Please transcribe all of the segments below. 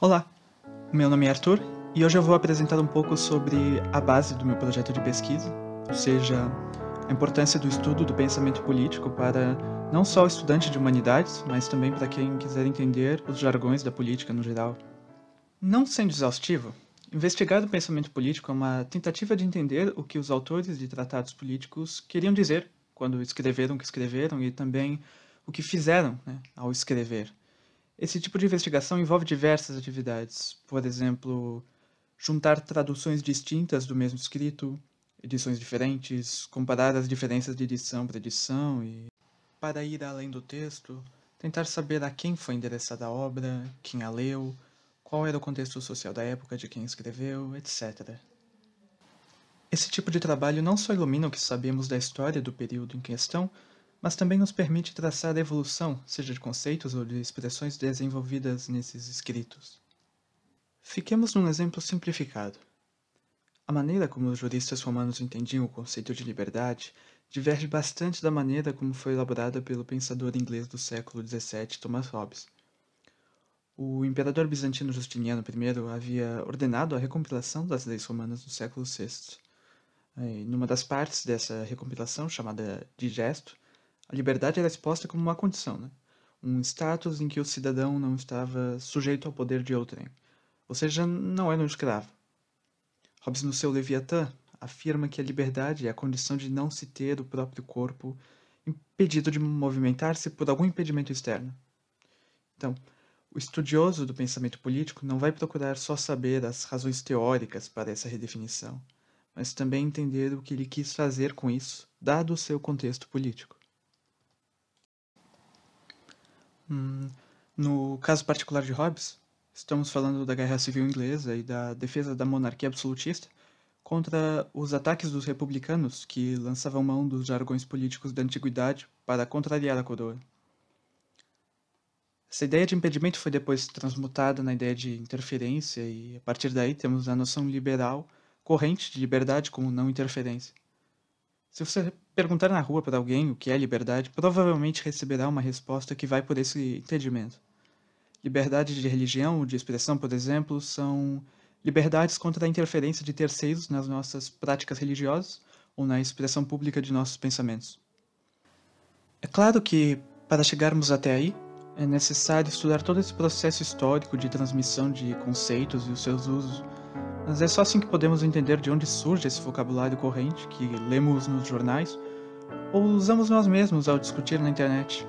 Olá, meu nome é Arthur e hoje eu vou apresentar um pouco sobre a base do meu projeto de pesquisa, ou seja, a importância do estudo do pensamento político para não só o estudante de humanidades, mas também para quem quiser entender os jargões da política no geral. Não sendo exaustivo, investigar o pensamento político é uma tentativa de entender o que os autores de tratados políticos queriam dizer quando escreveram o que escreveram e também o que fizeram, ao escrever. Esse tipo de investigação envolve diversas atividades, por exemplo, juntar traduções distintas do mesmo escrito, edições diferentes, comparar as diferenças de edição para edição e, para ir além do texto, tentar saber a quem foi endereçada a obra, quem a leu, qual era o contexto social da época de quem escreveu, etc. Esse tipo de trabalho não só ilumina o que sabemos da história do período em questão, mas também nos permite traçar a evolução, seja de conceitos ou de expressões desenvolvidas nesses escritos. Fiquemos num exemplo simplificado. A maneira como os juristas romanos entendiam o conceito de liberdade diverge bastante da maneira como foi elaborada pelo pensador inglês do século XVII, Thomas Hobbes. O imperador bizantino Justiniano I havia ordenado a recompilação das leis romanas do século VI. Numa das partes dessa recompilação, chamada Digesto, a liberdade era exposta como uma condição, um status em que o cidadão não estava sujeito ao poder de outrem, ou seja, não era um escravo. Hobbes, no seu Leviatã, afirma que a liberdade é a condição de não se ter o próprio corpo impedido de movimentar-se por algum impedimento externo. Então, o estudioso do pensamento político não vai procurar só saber as razões teóricas para essa redefinição, mas também entender o que ele quis fazer com isso, dado o seu contexto político. No caso particular de Hobbes, estamos falando da Guerra Civil Inglesa e da defesa da monarquia absolutista contra os ataques dos republicanos que lançavam mão dos jargões políticos da antiguidade para contrariar a coroa. Essa ideia de impedimento foi depois transmutada na ideia de interferência e, a partir daí, temos a noção liberal corrente de liberdade como não interferência. Se você perguntar na rua para alguém o que é liberdade, provavelmente receberá uma resposta que vai por esse entendimento. Liberdade de religião ou de expressão, por exemplo, são liberdades contra a interferência de terceiros nas nossas práticas religiosas ou na expressão pública de nossos pensamentos. É claro que, para chegarmos até aí, é necessário estudar todo esse processo histórico de transmissão de conceitos e os seus usos, mas é só assim que podemos entender de onde surge esse vocabulário corrente que lemos nos jornais ou usamos nós mesmos ao discutir na internet.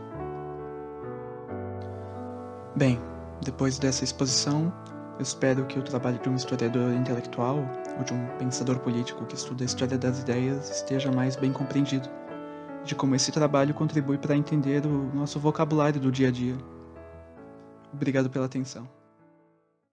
Bem, depois dessa exposição, eu espero que o trabalho de um historiador intelectual ou de um pensador político que estuda a história das ideias esteja mais bem compreendido, de como esse trabalho contribui para entender o nosso vocabulário do dia a dia. Obrigado pela atenção.